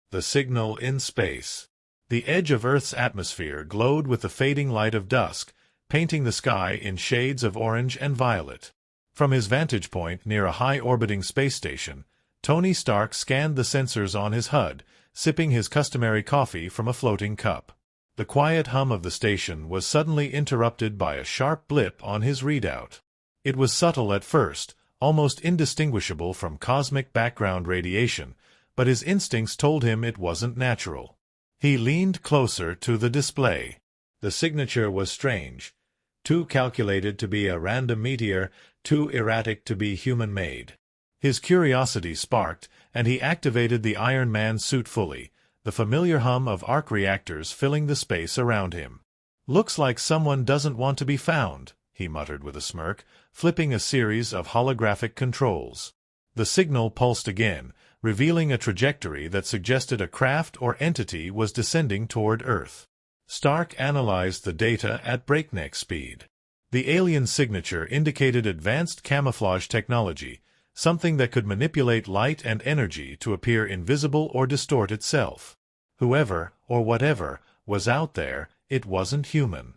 The signal in space. The edge of Earth's atmosphere glowed with the fading light of dusk, painting the sky in shades of orange and violet. From his vantage point near a high-orbiting space station, Tony Stark scanned the sensors on his HUD, sipping his customary coffee from a floating cup. The quiet hum of the station was suddenly interrupted by a sharp blip on his readout. It was subtle at first, almost indistinguishable from cosmic background radiation, but his instincts told him it wasn't natural. He leaned closer to the display. The signature was strange. Too calculated to be a random meteor, too erratic to be human-made. His curiosity sparked, and he activated the Iron Man suit fully, the familiar hum of arc reactors filling the space around him. "Looks like someone doesn't want to be found," he muttered with a smirk, flipping a series of holographic controls. The signal pulsed again, revealing a trajectory that suggested a craft or entity was descending toward Earth. Stark analyzed the data at breakneck speed. The alien signature indicated advanced camouflage technology, something that could manipulate light and energy to appear invisible or distort itself. Whoever, or whatever, was out there, it wasn't human.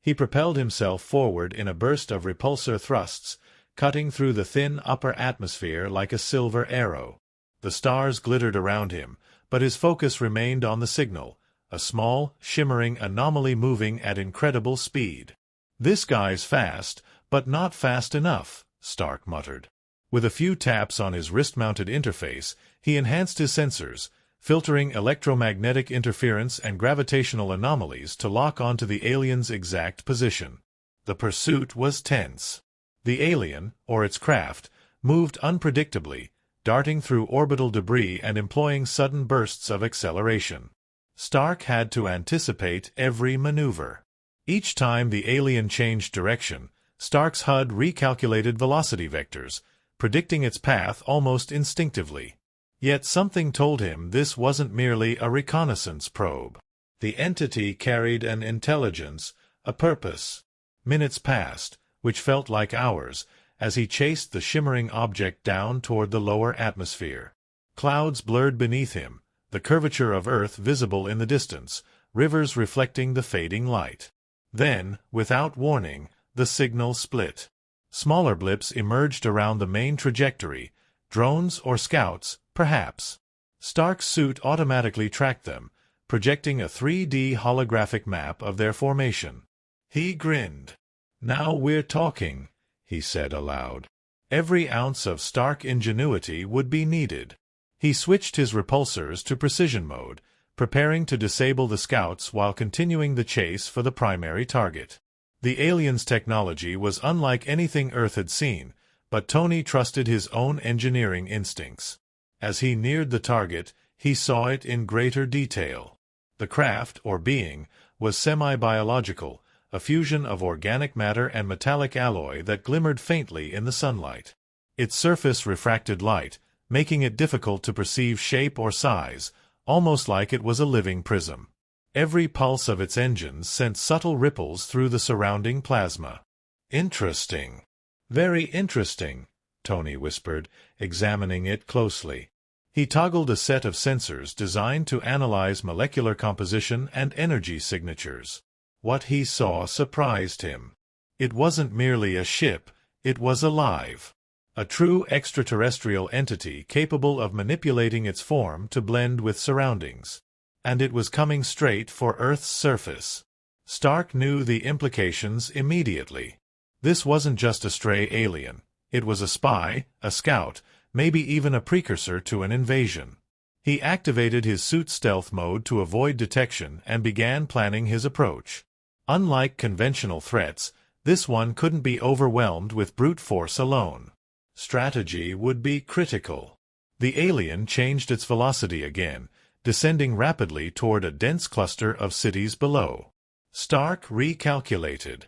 He propelled himself forward in a burst of repulsor thrusts, cutting through the thin upper atmosphere like a silver arrow. The stars glittered around him, but his focus remained on the signal, a small, shimmering anomaly moving at incredible speed. "This guy's fast, but not fast enough," Stark muttered. With a few taps on his wrist-mounted interface, he enhanced his sensors, filtering electromagnetic interference and gravitational anomalies to lock onto the alien's exact position. The pursuit was tense. The alien, or its craft, moved unpredictably, darting through orbital debris and employing sudden bursts of acceleration. Stark had to anticipate every maneuver. Each time the alien changed direction, Stark's HUD recalculated velocity vectors, predicting its path almost instinctively. Yet something told him this wasn't merely a reconnaissance probe. The entity carried an intelligence, a purpose. Minutes passed, which felt like hours, as he chased the shimmering object down toward the lower atmosphere. Clouds blurred beneath him, the curvature of Earth visible in the distance, rivers reflecting the fading light. Then, without warning, the signal split. Smaller blips emerged around the main trajectory, drones or scouts, perhaps. Stark's suit automatically tracked them, projecting a 3D holographic map of their formation. He grinned. "Now we're talking," he said aloud. Every ounce of Stark ingenuity would be needed. He switched his repulsors to precision mode, preparing to disable the scouts while continuing the chase for the primary target. The alien's technology was unlike anything Earth had seen, but Tony trusted his own engineering instincts. As he neared the target, he saw it in greater detail. The craft, or being, was semi-biological, a fusion of organic matter and metallic alloy that glimmered faintly in the sunlight. Its surface refracted light, making it difficult to perceive shape or size, almost like it was a living prism. Every pulse of its engines sent subtle ripples through the surrounding plasma. "Interesting. Very interesting," Tony whispered, examining it closely. He toggled a set of sensors designed to analyze molecular composition and energy signatures. What he saw surprised him. It wasn't merely a ship, it was alive. A true extraterrestrial entity capable of manipulating its form to blend with surroundings. And it was coming straight for Earth's surface. Stark knew the implications immediately. This wasn't just a stray alien. It was a spy, a scout, maybe even a precursor to an invasion. He activated his suit stealth mode to avoid detection and began planning his approach. Unlike conventional threats, this one couldn't be overwhelmed with brute force alone. Strategy would be critical. The alien changed its velocity again, descending rapidly toward a dense cluster of cities below. Stark recalculated.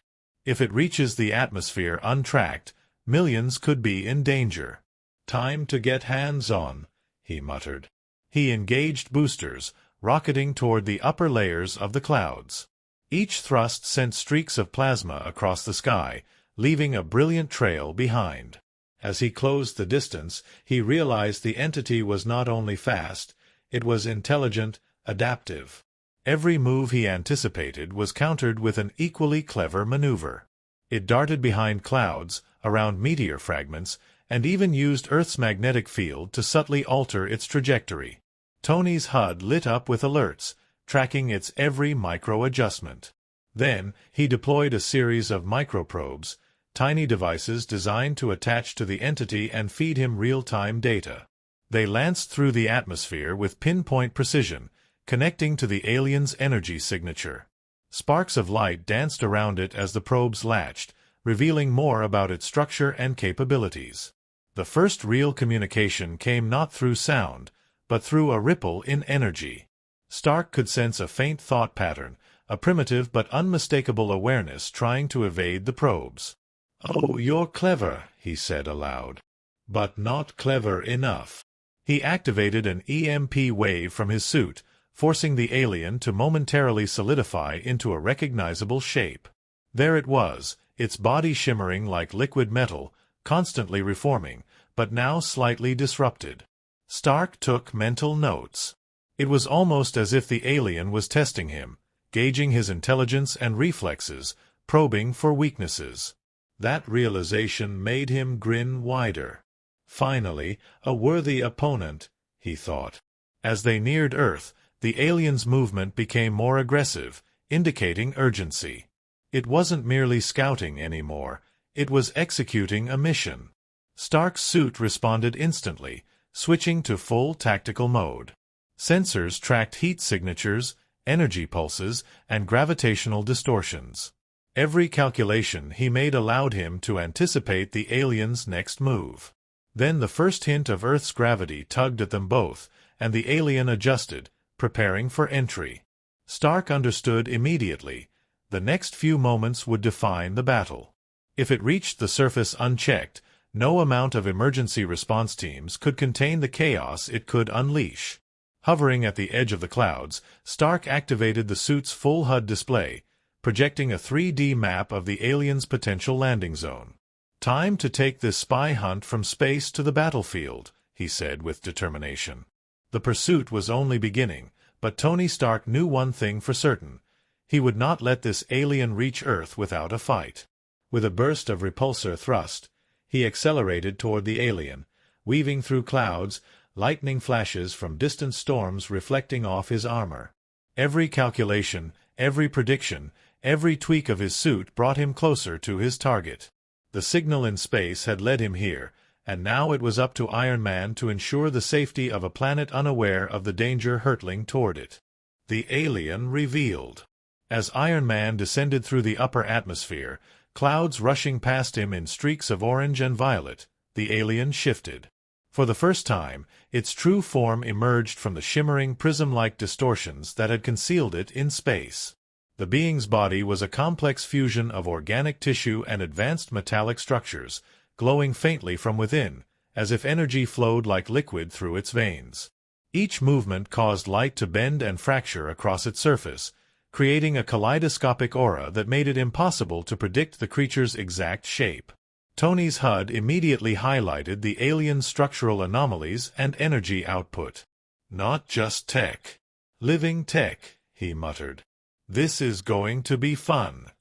If it reaches the atmosphere untracked, millions could be in danger. "Time to get hands-on," he muttered. He engaged boosters, rocketing toward the upper layers of the clouds. Each thrust sent streaks of plasma across the sky, leaving a brilliant trail behind. As he closed the distance, he realized the entity was not only fast, It was intelligent, adaptive. Every move he anticipated was countered with an equally clever maneuver. It darted behind clouds, around meteor fragments, and even used Earth's magnetic field to subtly alter its trajectory. Tony's HUD lit up with alerts, tracking its every micro-adjustment. Then, he deployed a series of microprobes, tiny devices designed to attach to the entity and feed him real-time data. They lanced through the atmosphere with pinpoint precision, connecting to the alien's energy signature. Sparks of light danced around it as the probes latched, revealing more about its structure and capabilities. The first real communication came not through sound, but through a ripple in energy. Stark could sense a faint thought pattern, a primitive but unmistakable awareness trying to evade the probes. "Oh, you're clever," he said aloud. "But not clever enough." He activated an EMP wave from his suit, forcing the alien to momentarily solidify into a recognizable shape. There it was, its body shimmering like liquid metal, constantly reforming, but now slightly disrupted. Stark took mental notes. It was almost as if the alien was testing him, gauging his intelligence and reflexes, probing for weaknesses. That realization made him grin wider. Finally, a worthy opponent, he thought. As they neared Earth, the alien's movement became more aggressive, indicating urgency. It wasn't merely scouting anymore, it was executing a mission. Stark's suit responded instantly, switching to full tactical mode. Sensors tracked heat signatures, energy pulses, and gravitational distortions. Every calculation he made allowed him to anticipate the alien's next move. Then the first hint of Earth's gravity tugged at them both, and the alien adjusted, preparing for entry. Stark understood immediately. The next few moments would define the battle. If it reached the surface unchecked, no amount of emergency response teams could contain the chaos it could unleash. Hovering at the edge of the clouds, Stark activated the suit's full HUD display, projecting a 3D map of the alien's potential landing zone. "Time to take this spy hunt from space to the battlefield," he said with determination. The pursuit was only beginning, but Tony Stark knew one thing for certain. He would not let this alien reach Earth without a fight. With a burst of repulsor thrust, he accelerated toward the alien, weaving through clouds, lightning flashes from distant storms reflecting off his armor. Every calculation, every prediction, every tweak of his suit brought him closer to his target. The signal in space had led him here, and now it was up to Iron Man to ensure the safety of a planet unaware of the danger hurtling toward it. The alien revealed. As Iron Man descended through the upper atmosphere, clouds rushing past him in streaks of orange and violet, the alien shifted. For the first time, its true form emerged from the shimmering prism-like distortions that had concealed it in space. The being's body was a complex fusion of organic tissue and advanced metallic structures, glowing faintly from within, as if energy flowed like liquid through its veins. Each movement caused light to bend and fracture across its surface, creating a kaleidoscopic aura that made it impossible to predict the creature's exact shape. Tony's HUD immediately highlighted the alien's structural anomalies and energy output. "Not just tech. Living tech," he muttered. "This is going to be fun."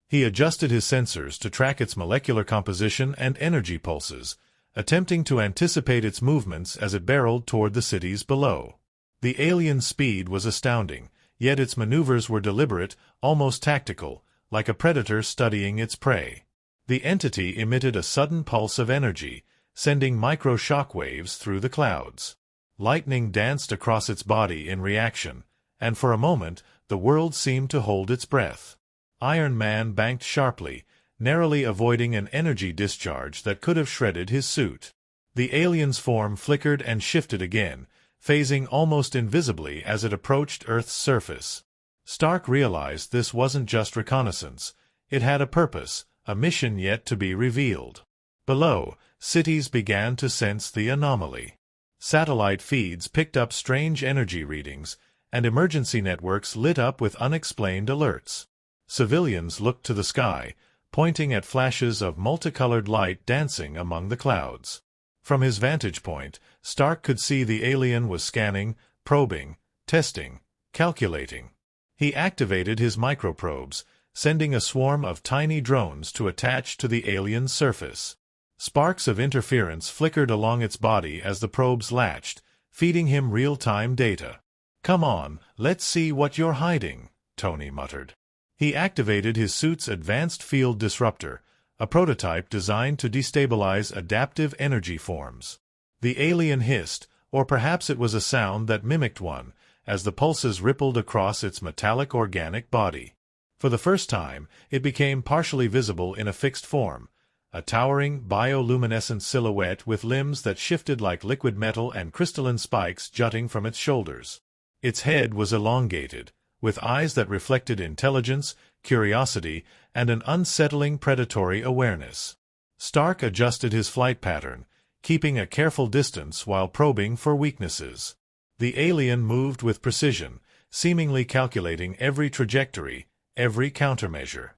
He adjusted his sensors to track its molecular composition and energy pulses, attempting to anticipate its movements as it barreled toward the cities below. The alien's speed was astounding, yet its maneuvers were deliberate, almost tactical, like a predator studying its prey. The entity emitted a sudden pulse of energy, sending micro-shock waves through the clouds. Lightning danced across its body in reaction, and for a moment the world seemed to hold its breath. Iron Man banked sharply, narrowly avoiding an energy discharge that could have shredded his suit. The alien's form flickered and shifted again, phasing almost invisibly as it approached Earth's surface. Stark realized this wasn't just reconnaissance. It had a purpose, a mission yet to be revealed. Below, cities began to sense the anomaly. Satellite feeds picked up strange energy readings, and emergency networks lit up with unexplained alerts. Civilians looked to the sky, pointing at flashes of multicolored light dancing among the clouds. From his vantage point, Stark could see the alien was scanning, probing, testing, calculating. He activated his microprobes, sending a swarm of tiny drones to attach to the alien's surface. Sparks of interference flickered along its body as the probes latched, feeding him real-time data. "Come on, let's see what you're hiding," Tony muttered. He activated his suit's advanced field disruptor, a prototype designed to destabilize adaptive energy forms. The alien hissed, or perhaps it was a sound that mimicked one, as the pulses rippled across its metallic organic body. For the first time, it became partially visible in a fixed form, a towering, bioluminescent silhouette with limbs that shifted like liquid metal and crystalline spikes jutting from its shoulders. Its head was elongated, with eyes that reflected intelligence, curiosity, and an unsettling predatory awareness. Stark adjusted his flight pattern, keeping a careful distance while probing for weaknesses. The alien moved with precision, seemingly calculating every trajectory, every countermeasure.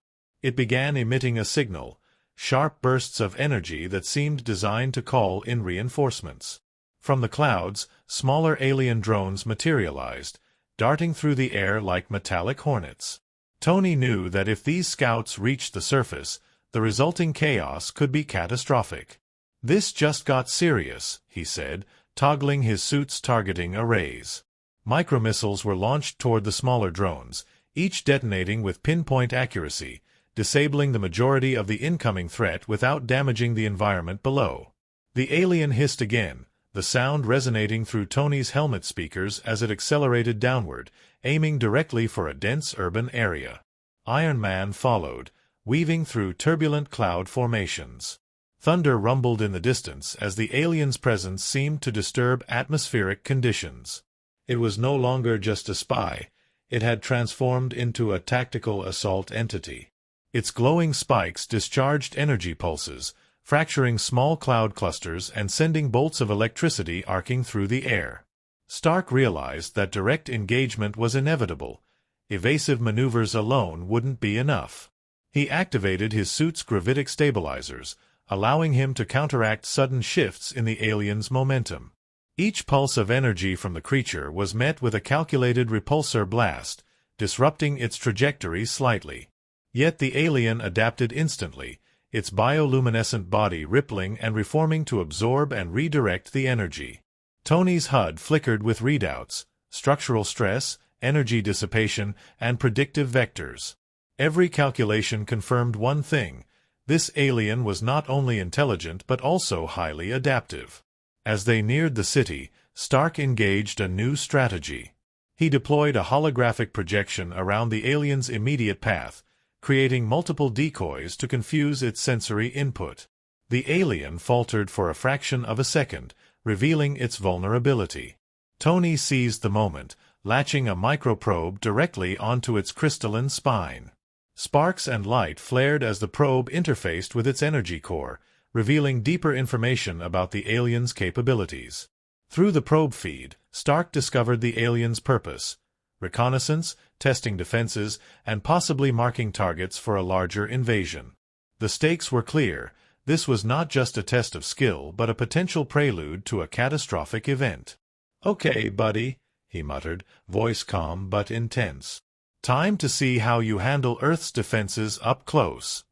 It began emitting a signal, sharp bursts of energy that seemed designed to call in reinforcements. From the clouds, smaller alien drones materialized, darting through the air like metallic hornets. Tony knew that if these scouts reached the surface, the resulting chaos could be catastrophic. "This just got serious," he said, toggling his suit's targeting arrays. Micromissiles were launched toward the smaller drones, each detonating with pinpoint accuracy, disabling the majority of the incoming threat without damaging the environment below. The alien hissed again, the sound resonating through Tony's helmet speakers as it accelerated downward, aiming directly for a dense urban area. Iron Man followed, weaving through turbulent cloud formations. Thunder rumbled in the distance as the alien's presence seemed to disturb atmospheric conditions. It was no longer just a spy. It had transformed into a tactical assault entity. Its glowing spikes discharged energy pulses, fracturing small cloud clusters and sending bolts of electricity arcing through the air. Stark realized that direct engagement was inevitable. Evasive maneuvers alone wouldn't be enough. He activated his suit's gravitic stabilizers, allowing him to counteract sudden shifts in the alien's momentum. Each pulse of energy from the creature was met with a calculated repulsor blast, disrupting its trajectory slightly. Yet the alien adapted instantly, its bioluminescent body rippling and reforming to absorb and redirect the energy. Tony's HUD flickered with readouts, structural stress, energy dissipation, and predictive vectors. Every calculation confirmed one thing: this alien was not only intelligent but also highly adaptive. As they neared the city, Stark engaged a new strategy. He deployed a holographic projection around the alien's immediate path, creating multiple decoys to confuse its sensory input. The alien faltered for a fraction of a second, revealing its vulnerability. Tony seized the moment, latching a microprobe directly onto its crystalline spine. Sparks and light flared as the probe interfaced with its energy core, revealing deeper information about the alien's capabilities. Through the probe feed, Stark discovered the alien's purpose: reconnaissance, testing defenses, and possibly marking targets for a larger invasion. The stakes were clear. This was not just a test of skill, but a potential prelude to a catastrophic event. "Okay, buddy," he muttered, voice calm but intense. "Time to see how you handle Earth's defenses up close."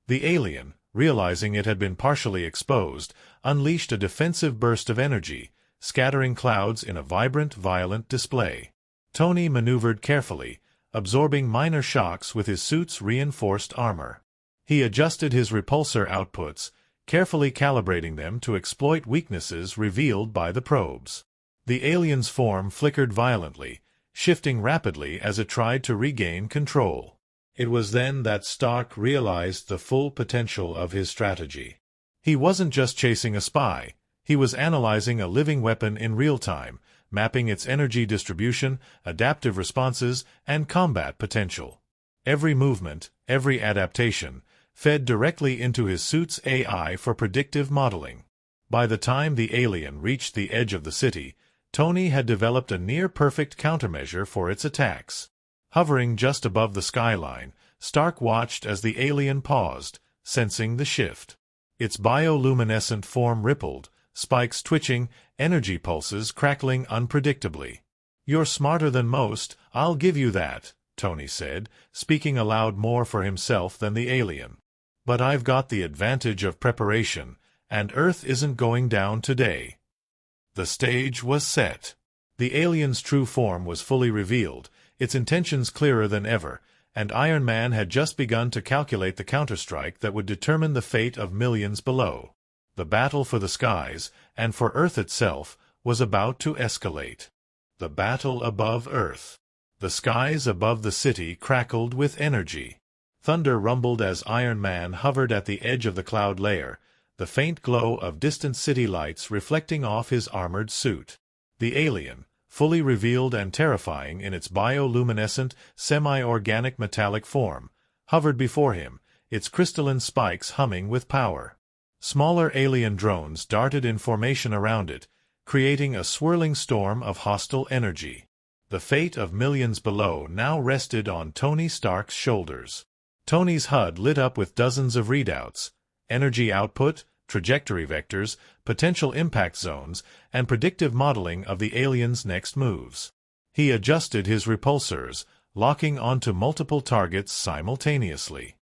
The alien, realizing it had been partially exposed, unleashed a defensive burst of energy, scattering clouds in a vibrant, violent display. Tony maneuvered carefully, absorbing minor shocks with his suit's reinforced armor. He adjusted his repulsor outputs, carefully calibrating them to exploit weaknesses revealed by the probes. The alien's form flickered violently, shifting rapidly as it tried to regain control. It was then that Stark realized the full potential of his strategy. He wasn't just chasing a spy. He was analyzing a living weapon in real time, mapping its energy distribution, adaptive responses, and combat potential. Every movement, every adaptation, fed directly into his suit's AI for predictive modeling. By the time the alien reached the edge of the city, Tony had developed a near-perfect countermeasure for its attacks. Hovering just above the skyline, Stark watched as the alien paused, sensing the shift. Its bioluminescent form rippled, spikes twitching, energy pulses crackling unpredictably. "You're smarter than most, I'll give you that," Tony said, speaking aloud more for himself than the alien. "But I've got the advantage of preparation, and Earth isn't going down today." The stage was set. The alien's true form was fully revealed, its intentions clearer than ever, and Iron Man had just begun to calculate the counterstrike that would determine the fate of millions below. The battle for the skies, and for Earth itself, was about to escalate. The battle above Earth. The skies above the city crackled with energy. Thunder rumbled as Iron Man hovered at the edge of the cloud layer, the faint glow of distant city lights reflecting off his armored suit. The alien, fully revealed and terrifying in its bioluminescent, semi-organic metallic form, hovered before him, its crystalline spikes humming with power. Smaller alien drones darted in formation around it, creating a swirling storm of hostile energy. The fate of millions below now rested on Tony Stark's shoulders. Tony's HUD lit up with dozens of readouts: energy output, trajectory vectors, potential impact zones, and predictive modeling of the alien's next moves. He adjusted his repulsors, locking onto multiple targets simultaneously.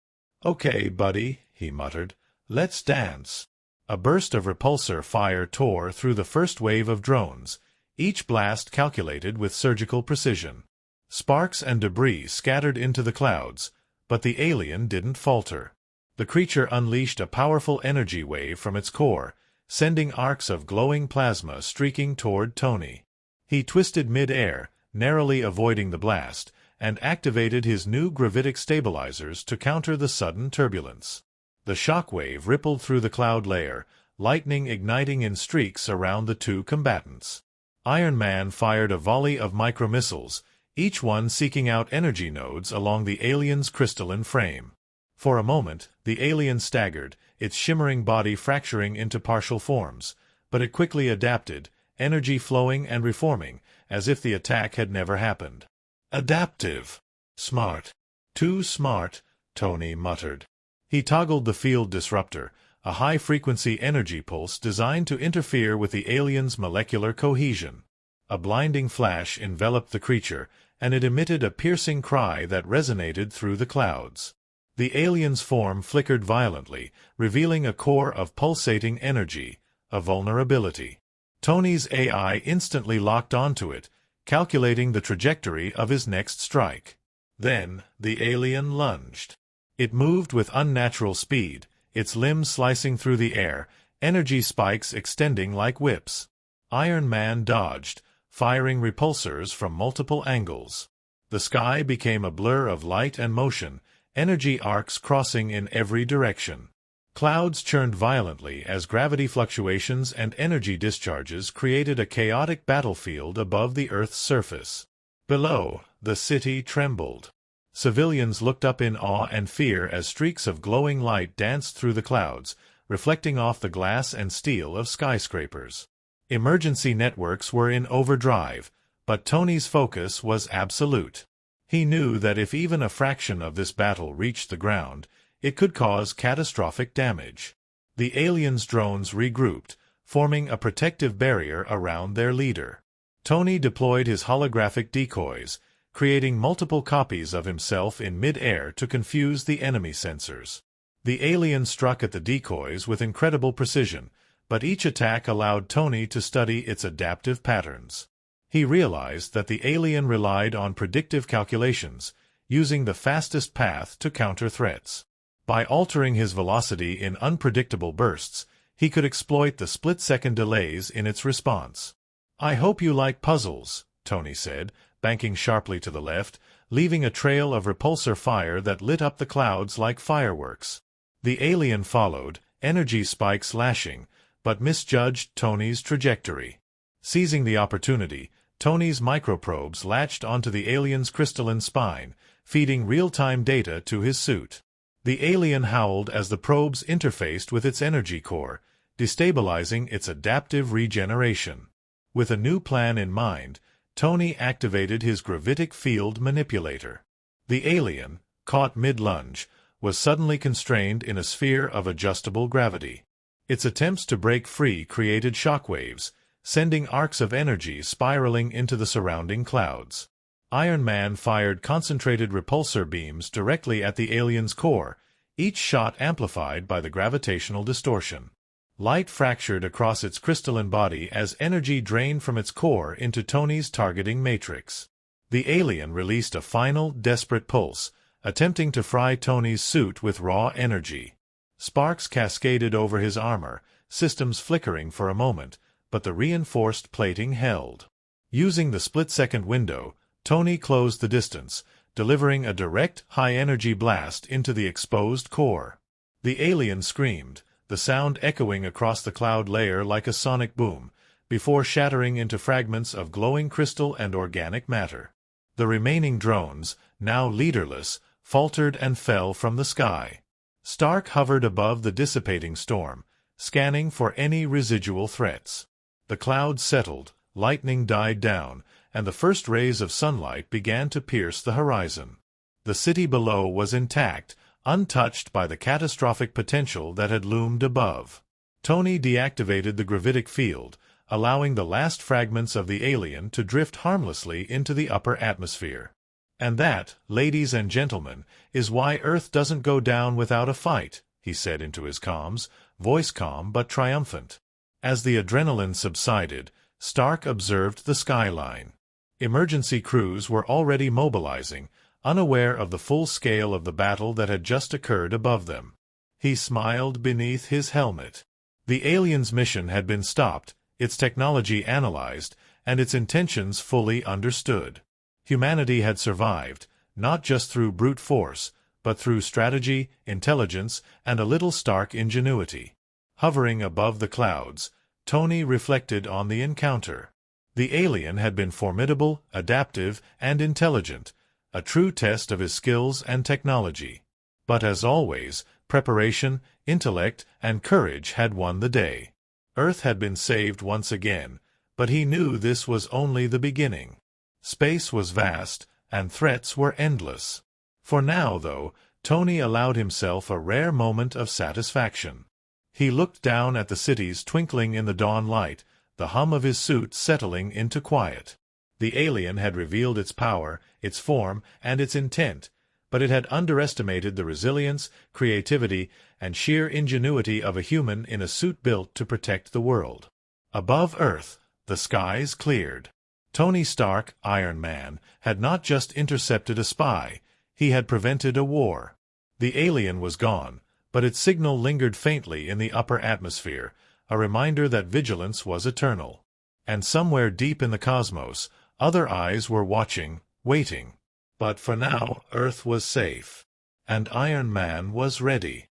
"Okay, buddy," he muttered, "let's dance." A burst of repulsor fire tore through the first wave of drones, each blast calculated with surgical precision. Sparks and debris scattered into the clouds, but the alien didn't falter. The creature unleashed a powerful energy wave from its core, sending arcs of glowing plasma streaking toward Tony. He twisted mid-air, narrowly avoiding the blast, and activated his new gravitic stabilizers to counter the sudden turbulence. The shock wave rippled through the cloud layer, lightning igniting in streaks around the two combatants. Iron Man fired a volley of micromissiles, each one seeking out energy nodes along the alien's crystalline frame. For a moment, the alien staggered, its shimmering body fracturing into partial forms, but it quickly adapted, energy flowing and reforming, as if the attack had never happened. "Adaptive. Smart. Too smart," Tony muttered. He toggled the field disruptor, a high-frequency energy pulse designed to interfere with the alien's molecular cohesion. A blinding flash enveloped the creature, and it emitted a piercing cry that resonated through the clouds. The alien's form flickered violently, revealing a core of pulsating energy, a vulnerability. Tony's AI instantly locked onto it, calculating the trajectory of his next strike. Then, the alien lunged. It moved with unnatural speed, its limbs slicing through the air, energy spikes extending like whips. Iron Man dodged, firing repulsors from multiple angles. The sky became a blur of light and motion, energy arcs crossing in every direction. Clouds churned violently as gravity fluctuations and energy discharges created a chaotic battlefield above the Earth's surface. Below, the city trembled. Civilians looked up in awe and fear as streaks of glowing light danced through the clouds, reflecting off the glass and steel of skyscrapers. Emergency networks were in overdrive, but Tony's focus was absolute. He knew that if even a fraction of this battle reached the ground, it could cause catastrophic damage. The aliens' drones regrouped, forming a protective barrier around their leader. Tony deployed his holographic decoys, creating multiple copies of himself in mid-air to confuse the enemy sensors. The alien struck at the decoys with incredible precision, but each attack allowed Tony to study its adaptive patterns. He realized that the alien relied on predictive calculations, using the fastest path to counter threats. By altering his velocity in unpredictable bursts, he could exploit the split-second delays in its response. "I hope you like puzzles," Tony said, banking sharply to the left, leaving a trail of repulsor fire that lit up the clouds like fireworks. The alien followed, energy spikes lashing, but misjudged Tony's trajectory. Seizing the opportunity, Tony's microprobes latched onto the alien's crystalline spine, feeding real-time data to his suit. The alien howled as the probes interfaced with its energy core, destabilizing its adaptive regeneration. With a new plan in mind, Tony activated his gravitic field manipulator. The alien, caught mid-lunge, was suddenly constrained in a sphere of adjustable gravity. Its attempts to break free created shockwaves, sending arcs of energy spiraling into the surrounding clouds. Iron Man fired concentrated repulsor beams directly at the alien's core, each shot amplified by the gravitational distortion. Light fractured across its crystalline body as energy drained from its core into Tony's targeting matrix. The alien released a final, desperate pulse, attempting to fry Tony's suit with raw energy. Sparks cascaded over his armor, systems flickering for a moment, but the reinforced plating held. Using the split-second window, Tony closed the distance, delivering a direct, high-energy blast into the exposed core. The alien screamed, the sound echoing across the cloud layer like a sonic boom, before shattering into fragments of glowing crystal and organic matter. The remaining drones, now leaderless, faltered and fell from the sky. Stark hovered above the dissipating storm, scanning for any residual threats. The clouds settled, lightning died down, and the first rays of sunlight began to pierce the horizon. The city below was intact, untouched by the catastrophic potential that had loomed above. Tony deactivated the gravitic field, allowing the last fragments of the alien to drift harmlessly into the upper atmosphere. "And that, ladies and gentlemen, is why Earth doesn't go down without a fight," he said into his comms, voice calm but triumphant. As the adrenaline subsided, Stark observed the skyline. Emergency crews were already mobilizing, unaware of the full scale of the battle that had just occurred above them. He smiled beneath his helmet. The alien's mission had been stopped, its technology analyzed, and its intentions fully understood. Humanity had survived, not just through brute force, but through strategy, intelligence, and a little Stark ingenuity. Hovering above the clouds, Tony reflected on the encounter. The alien had been formidable, adaptive, and intelligent, a true test of his skills and technology. But as always, preparation, intellect, and courage had won the day. Earth had been saved once again, but he knew this was only the beginning. Space was vast, and threats were endless. For now, though, Tony allowed himself a rare moment of satisfaction. He looked down at the cities twinkling in the dawn light, the hum of his suit settling into quiet. The alien had revealed its power, its form, and its intent, but it had underestimated the resilience, creativity, and sheer ingenuity of a human in a suit built to protect the world. Above Earth, the skies cleared. Tony Stark, Iron Man, had not just intercepted a spy, he had prevented a war. The alien was gone, but its signal lingered faintly in the upper atmosphere, a reminder that vigilance was eternal. And somewhere deep in the cosmos, other eyes were watching, waiting. But for now, Earth was safe. And Iron Man was ready.